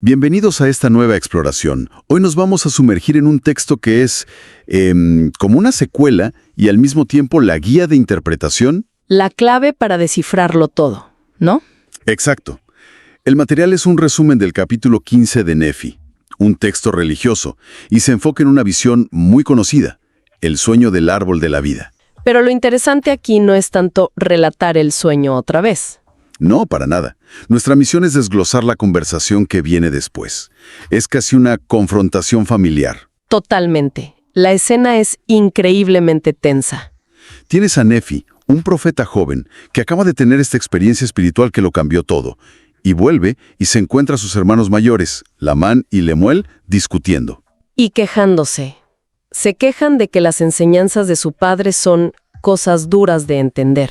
Bienvenidos a esta nueva exploración. Hoy nos vamos a sumergir en un texto que es como una secuela y al mismo tiempo la guía de interpretación. La clave para descifrarlo todo, ¿no? Exacto. El material es un resumen del capítulo 15 de Nefi, un texto religioso, y se enfoca en una visión muy conocida, el sueño del árbol de la vida. Pero lo interesante aquí no es tanto relatar el sueño otra vez. No, para nada. Nuestra misión es desglosar la conversación que viene después. Es casi una confrontación familiar. Totalmente. La escena es increíblemente tensa. Tienes a Nefi, un profeta joven, que acaba de tener esta experiencia espiritual que lo cambió todo, y vuelve y se encuentra a sus hermanos mayores, Lamán y Lemuel, discutiendo. Y quejándose. Se quejan de que las enseñanzas de su padre son cosas duras de entender.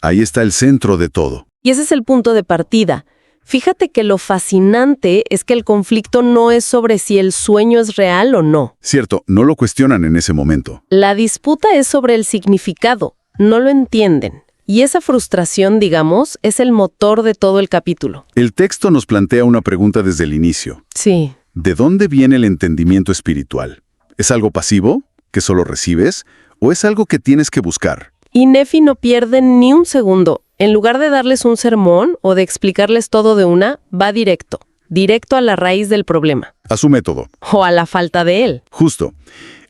Ahí está el centro de todo. Y ese es el punto de partida. Fíjate que lo fascinante es que el conflicto no es sobre si el sueño es real o no. Cierto, no lo cuestionan en ese momento. La disputa es sobre el significado. No lo entienden. Y esa frustración, digamos, es el motor de todo el capítulo. El texto nos plantea una pregunta desde el inicio. Sí. ¿De dónde viene el entendimiento espiritual? ¿Es algo pasivo, que solo recibes, o es algo que tienes que buscar? Y Nefi no pierde ni un segundo. En lugar de darles un sermón o de explicarles todo de una, va directo a la raíz del problema. A su método. O a la falta de él. Justo.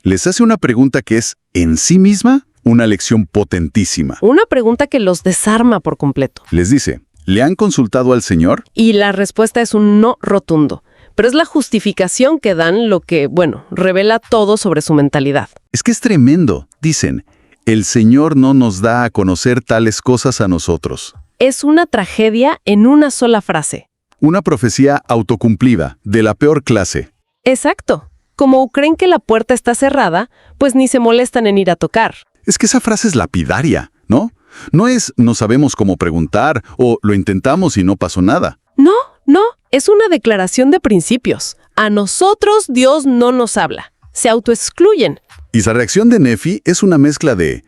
Les hace una pregunta que es, en sí misma, una lección potentísima. Una pregunta que los desarma por completo. Les dice, ¿le han consultado al Señor? Y la respuesta es un no rotundo. Pero es la justificación que dan lo que, revela todo sobre su mentalidad. Es que es tremendo. Dicen, el Señor no nos da a conocer tales cosas a nosotros. Es una tragedia en una sola frase. Una profecía autocumplida, de la peor clase. Exacto. Como creen que la puerta está cerrada, pues ni se molestan en ir a tocar. Es que esa frase es lapidaria, ¿no? No es no sabemos cómo preguntar o lo intentamos y no pasó nada. No. Es una declaración de principios. A nosotros Dios no nos habla. Se autoexcluyen. Y la reacción de Nefi es una mezcla de,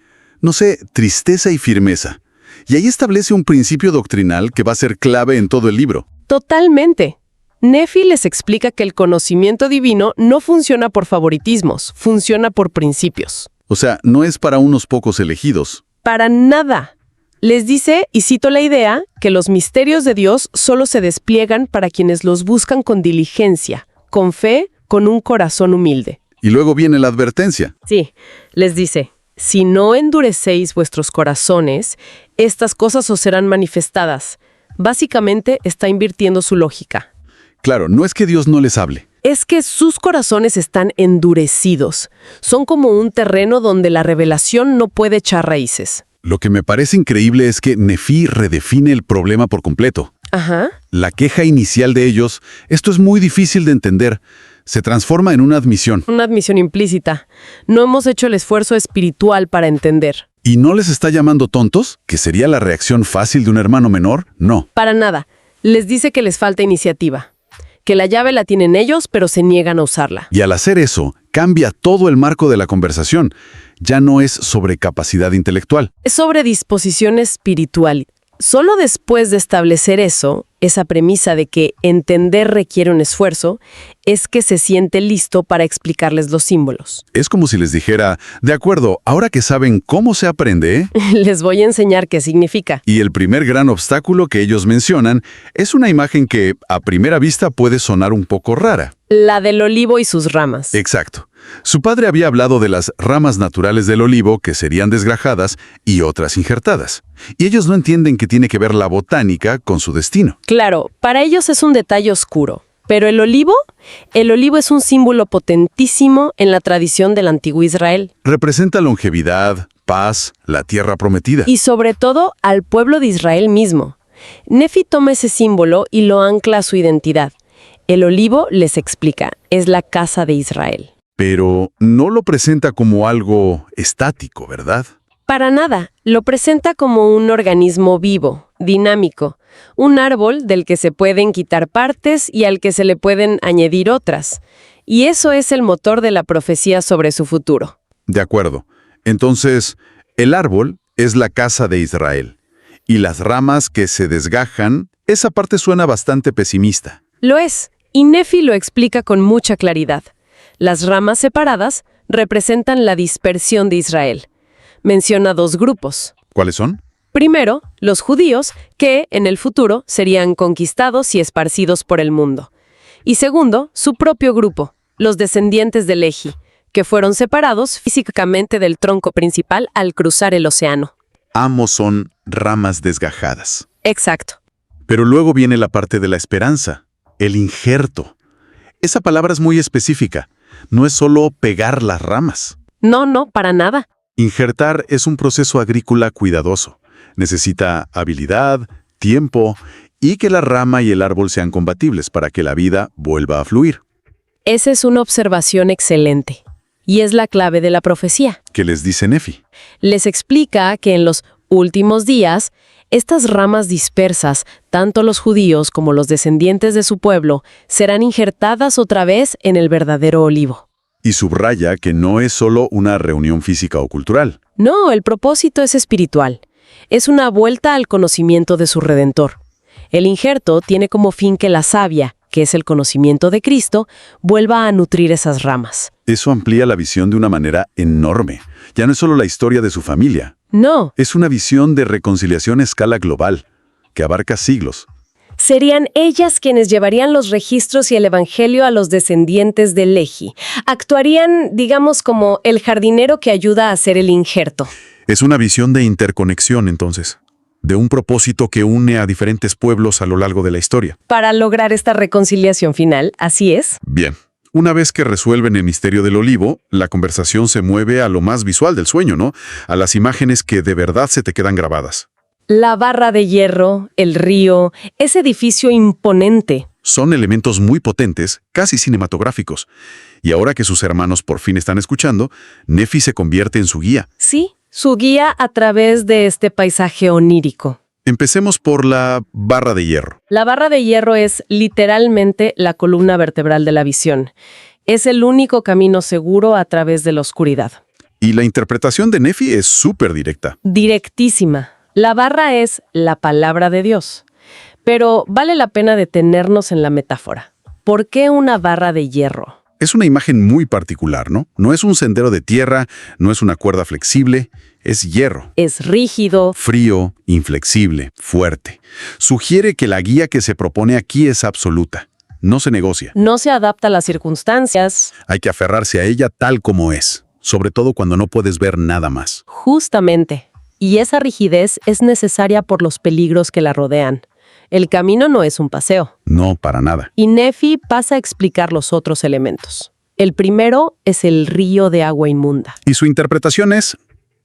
tristeza y firmeza. Y ahí establece un principio doctrinal que va a ser clave en todo el libro. Totalmente. Nefi les explica que el conocimiento divino no funciona por favoritismos, funciona por principios. O sea, no es para unos pocos elegidos. Para nada. Les dice, y cito la idea, que los misterios de Dios solo se despliegan para quienes los buscan con diligencia, con fe, con un corazón humilde. Y luego viene la advertencia. Sí, les dice, si no endurecéis vuestros corazones, estas cosas os serán manifestadas. Básicamente está invirtiendo su lógica. Claro, no es que Dios no les hable. Es que sus corazones están endurecidos. Son como un terreno donde la revelación no puede echar raíces. Lo que me parece increíble es que Nefi redefine el problema por completo. Ajá. La queja inicial de ellos, esto es muy difícil de entender, se transforma en una admisión. Una admisión implícita. No hemos hecho el esfuerzo espiritual para entender. ¿Y no les está llamando tontos? ¿Que sería la reacción fácil de un hermano menor? No. Para nada. Les dice que les falta iniciativa. Que la llave la tienen ellos, pero se niegan a usarla. Y al hacer eso, cambia todo el marco de la conversación. Ya no es sobre capacidad intelectual. Es sobre disposición espiritual. Solo después de establecer eso, esa premisa de que entender requiere un esfuerzo, es que se siente listo para explicarles los símbolos. Es como si les dijera, de acuerdo, ahora que saben cómo se aprende, les voy a enseñar qué significa. Y el primer gran obstáculo que ellos mencionan es una imagen que, a primera vista, puede sonar un poco rara. La del olivo y sus ramas. Exacto. Su padre había hablado de las ramas naturales del olivo que serían desgrajadas y otras injertadas. Y ellos no entienden que tiene que ver la botánica con su destino. Claro, para ellos es un detalle oscuro. Pero el olivo es un símbolo potentísimo en la tradición del antiguo Israel. Representa longevidad, paz, la tierra prometida. Y sobre todo al pueblo de Israel mismo. Nefi toma ese símbolo y lo ancla a su identidad. El olivo, les explica, es la casa de Israel. Pero no lo presenta como algo estático, ¿verdad? Para nada. Lo presenta como un organismo vivo, dinámico. Un árbol del que se pueden quitar partes y al que se le pueden añadir otras. Y eso es el motor de la profecía sobre su futuro. De acuerdo. Entonces, el árbol es la casa de Israel. Y las ramas que se desgajan, esa parte suena bastante pesimista. Lo es. Y Nefi lo explica con mucha claridad. Las ramas separadas representan la dispersión de Israel. Menciona 2 grupos. ¿Cuáles son? Primero, los judíos, que en el futuro serían conquistados y esparcidos por el mundo. Y segundo, su propio grupo, los descendientes de Lehi, que fueron separados físicamente del tronco principal al cruzar el océano. Ambos son ramas desgajadas. Exacto. Pero luego viene la parte de la esperanza, el injerto. Esa palabra es muy específica. No es solo pegar las ramas. No, para nada. Injertar es un proceso agrícola cuidadoso. Necesita habilidad, tiempo y que la rama y el árbol sean compatibles para que la vida vuelva a fluir. Esa es una observación excelente. Y es la clave de la profecía. ¿Qué les dice Nefi? Les explica que en los últimos días, estas ramas dispersas, tanto los judíos como los descendientes de su pueblo, serán injertadas otra vez en el verdadero olivo. Y subraya que no es solo una reunión física o cultural. No, el propósito es espiritual. Es una vuelta al conocimiento de su Redentor. El injerto tiene como fin que la savia, que es el conocimiento de Cristo, vuelva a nutrir esas ramas. Eso amplía la visión de una manera enorme. Ya no es solo la historia de su familia. No, Es una visión de reconciliación a escala global, que abarca siglos. serían ellas quienes llevarían los registros y el evangelio a los descendientes de Lehi. Actuarían, digamos, como el jardinero que ayuda a hacer el injerto. Es una visión de interconexión, entonces, de un propósito que une a diferentes pueblos a lo largo de la historia. Para lograr esta reconciliación final, así es. Bien, una vez que resuelven el misterio del olivo, la conversación se mueve a lo más visual del sueño, ¿no? A las imágenes que de verdad se te quedan grabadas. La barra de hierro, el río, ese edificio imponente. Son elementos muy potentes, casi cinematográficos. Y ahora que sus hermanos por fin están escuchando, Nefi se convierte en su guía. Sí, su guía a través de este paisaje onírico. Empecemos por la barra de hierro. La barra de hierro es literalmente la columna vertebral de la visión. Es el único camino seguro a través de la oscuridad. Y la interpretación de Nefi es súper directa. Directísima. La barra es la palabra de Dios. Pero vale la pena detenernos en la metáfora. ¿Por qué una barra de hierro? Es una imagen muy particular, ¿no? No es un sendero de tierra, no es una cuerda flexible, es hierro. Es rígido. Frío, inflexible, fuerte. Sugiere que la guía que se propone aquí es absoluta. No se negocia. No se adapta a las circunstancias. Hay que aferrarse a ella tal como es, sobre todo cuando no puedes ver nada más. Justamente. Y esa rigidez es necesaria por los peligros que la rodean. El camino no es un paseo. No, para nada. Y Nefi pasa a explicar los otros elementos. El primero es el río de agua inmunda. Y su interpretación es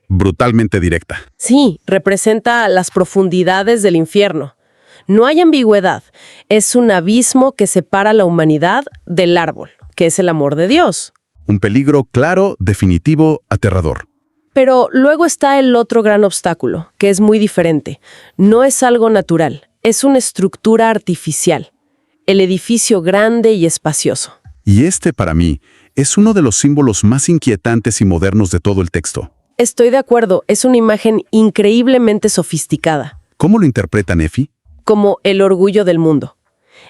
brutalmente directa. Sí, representa las profundidades del infierno. No hay ambigüedad. Es un abismo que separa a la humanidad del árbol, que es el amor de Dios. Un peligro claro, definitivo, aterrador. Pero luego está el otro gran obstáculo, que es muy diferente. No es algo natural, es una estructura artificial. El edificio grande y espacioso. Y este, para mí, es uno de los símbolos más inquietantes y modernos de todo el texto. Estoy de acuerdo, es una imagen increíblemente sofisticada. ¿Cómo lo interpreta Nefi? Como el orgullo del mundo.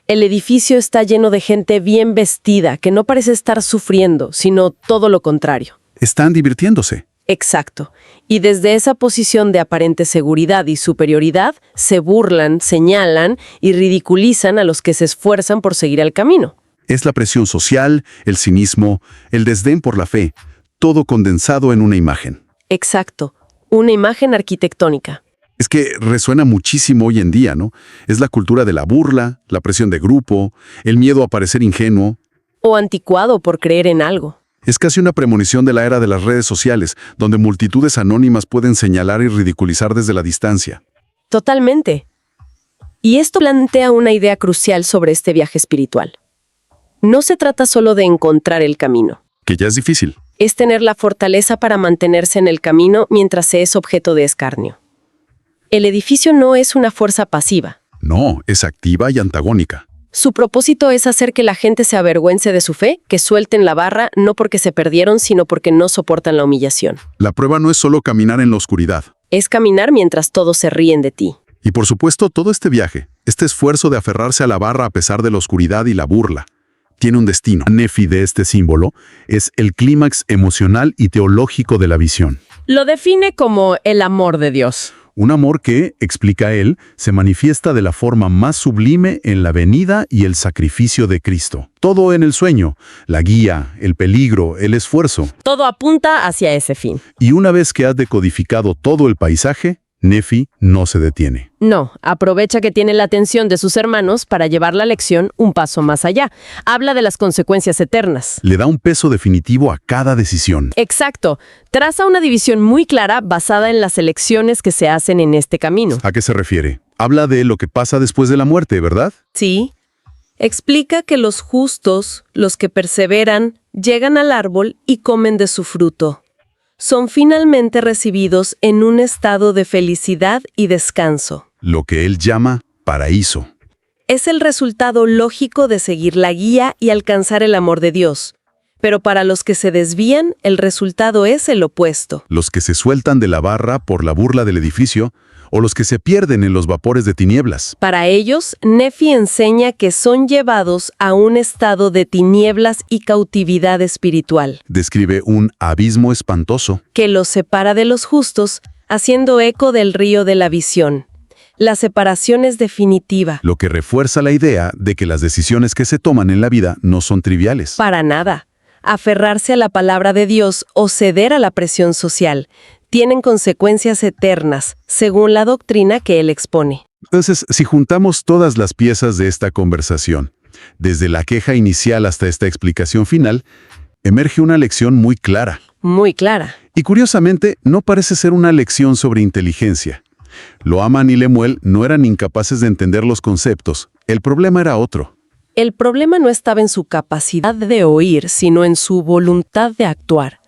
El edificio está lleno de gente bien vestida, que no parece estar sufriendo, sino todo lo contrario. Están divirtiéndose. Exacto. Y desde esa posición de aparente seguridad y superioridad, se burlan, señalan y ridiculizan a los que se esfuerzan por seguir el camino. Es la presión social, el cinismo, el desdén por la fe, todo condensado en una imagen. Exacto. Una imagen arquitectónica. Es que resuena muchísimo hoy en día, ¿no? Es la cultura de la burla, la presión de grupo, el miedo a parecer ingenuo. O anticuado por creer en algo. Es casi una premonición de la era de las redes sociales, donde multitudes anónimas pueden señalar y ridiculizar desde la distancia. Totalmente. Y esto plantea una idea crucial sobre este viaje espiritual. No se trata solo de encontrar el camino. Que ya es difícil. Es tener la fortaleza para mantenerse en el camino mientras se es objeto de escarnio. El edificio no es una fuerza pasiva. No, es activa y antagónica. Su propósito es hacer que la gente se avergüence de su fe, que suelten la barra no porque se perdieron, sino porque no soportan la humillación. La prueba no es solo caminar en la oscuridad. Es caminar mientras todos se ríen de ti. Y por supuesto, todo este viaje, este esfuerzo de aferrarse a la barra a pesar de la oscuridad y la burla, tiene un destino. Nefi de este símbolo es el clímax emocional y teológico de la visión. Lo define como el amor de Dios. Un amor que, explica él, se manifiesta de la forma más sublime en la venida y el sacrificio de Cristo. Todo en el sueño, la guía, el peligro, el esfuerzo. Todo apunta hacia ese fin. Y una vez que has decodificado todo el paisaje, Nefi no se detiene. No, aprovecha que tiene la atención de sus hermanos para llevar la lección un paso más allá. Habla de las consecuencias eternas. Le da un peso definitivo a cada decisión. Exacto. Traza una división muy clara basada en las elecciones que se hacen en este camino. ¿A qué se refiere? Habla de lo que pasa después de la muerte, ¿verdad? Sí. Explica que los justos, los que perseveran, llegan al árbol y comen de su fruto. Son finalmente recibidos en un estado de felicidad y descanso. Lo que él llama paraíso. Es el resultado lógico de seguir la guía y alcanzar el amor de Dios. Pero para los que se desvían, el resultado es el opuesto. Los que se sueltan de la barra por la burla del edificio, o los que se pierden en los vapores de tinieblas. Para ellos, Nefi enseña que son llevados a un estado de tinieblas y cautividad espiritual, Describe un abismo espantoso. que los separa de los justos, haciendo eco del río de la visión. La separación es definitiva. Lo que refuerza la idea de que las decisiones que se toman en la vida no son triviales. Para nada. Aferrarse a la palabra de Dios o ceder a la presión social tienen consecuencias eternas, según la doctrina que él expone. Entonces, si juntamos todas las piezas de esta conversación, desde la queja inicial hasta esta explicación final, emerge una lección muy clara. Muy clara. Y curiosamente, no parece ser una lección sobre inteligencia. Loaman y Lemuel no eran incapaces de entender los conceptos. El problema era otro. El problema no estaba en su capacidad de oír, sino en su voluntad de actuar.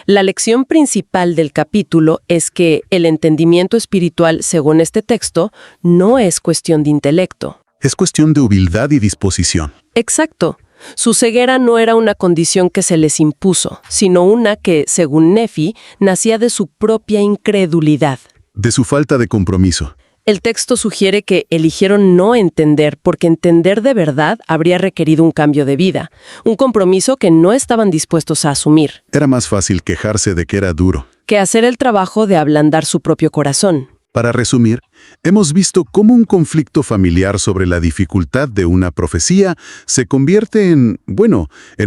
La lección principal del capítulo es que el entendimiento espiritual, según este texto, no es cuestión de intelecto. Es cuestión de humildad y disposición. Exacto. Su ceguera no era una condición que se les impuso, sino una que, según Nefi, nacía de su propia incredulidad. De su falta de compromiso. El texto sugiere que eligieron no entender porque entender de verdad habría requerido un cambio de vida, un compromiso que no estaban dispuestos a asumir, Era más fácil quejarse de que era duro. que hacer el trabajo de ablandar su propio corazón. Para resumir, hemos visto cómo un conflicto familiar sobre la dificultad de una profecía se convierte en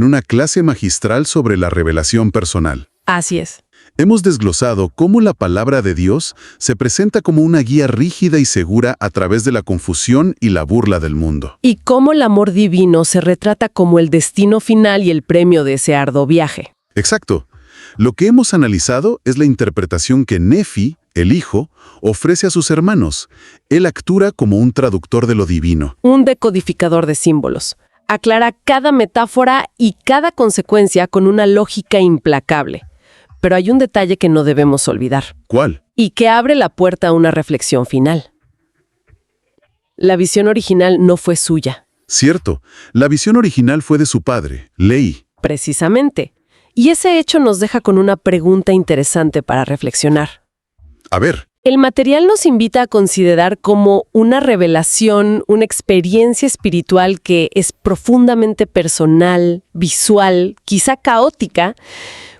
una clase magistral sobre la revelación personal. Así es. Hemos desglosado cómo la palabra de Dios se presenta como una guía rígida y segura a través de la confusión y la burla del mundo. Y cómo el amor divino se retrata como el destino final y el premio de ese arduo viaje. Exacto. Lo que hemos analizado es la interpretación que Nefi, el hijo, ofrece a sus hermanos. Él actúa como un traductor de lo divino. Un decodificador de símbolos. Aclara cada metáfora y cada consecuencia con una lógica implacable. Pero hay un detalle que no debemos olvidar, ¿Cuál? y que abre la puerta a una reflexión final. La visión original no fue suya, Cierto, la visión original fue de su padre, Lehi. precisamente. Y ese hecho nos deja con una pregunta interesante para reflexionar. A ver, El material nos invita a considerar como una revelación, una experiencia espiritual que es profundamente personal, visual, quizá caótica.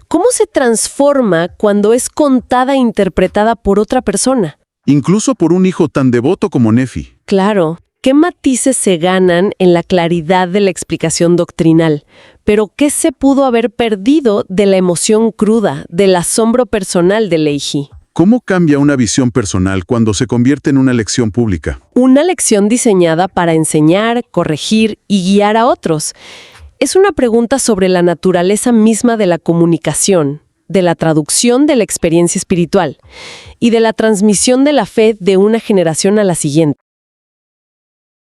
¿Cómo se transforma cuando es contada e interpretada por otra persona? incluso por un hijo tan devoto como Nefi. Claro, ¿qué matices se ganan en la claridad de la explicación doctrinal? Pero ¿qué se pudo haber perdido de la emoción cruda, del asombro personal de Lehi? ¿Cómo cambia una visión personal cuando se convierte en una lección pública? Una lección diseñada para enseñar, corregir y guiar a otros. Es una pregunta sobre la naturaleza misma de la comunicación, de la traducción de la experiencia espiritual y de la transmisión de la fe de una generación a la siguiente.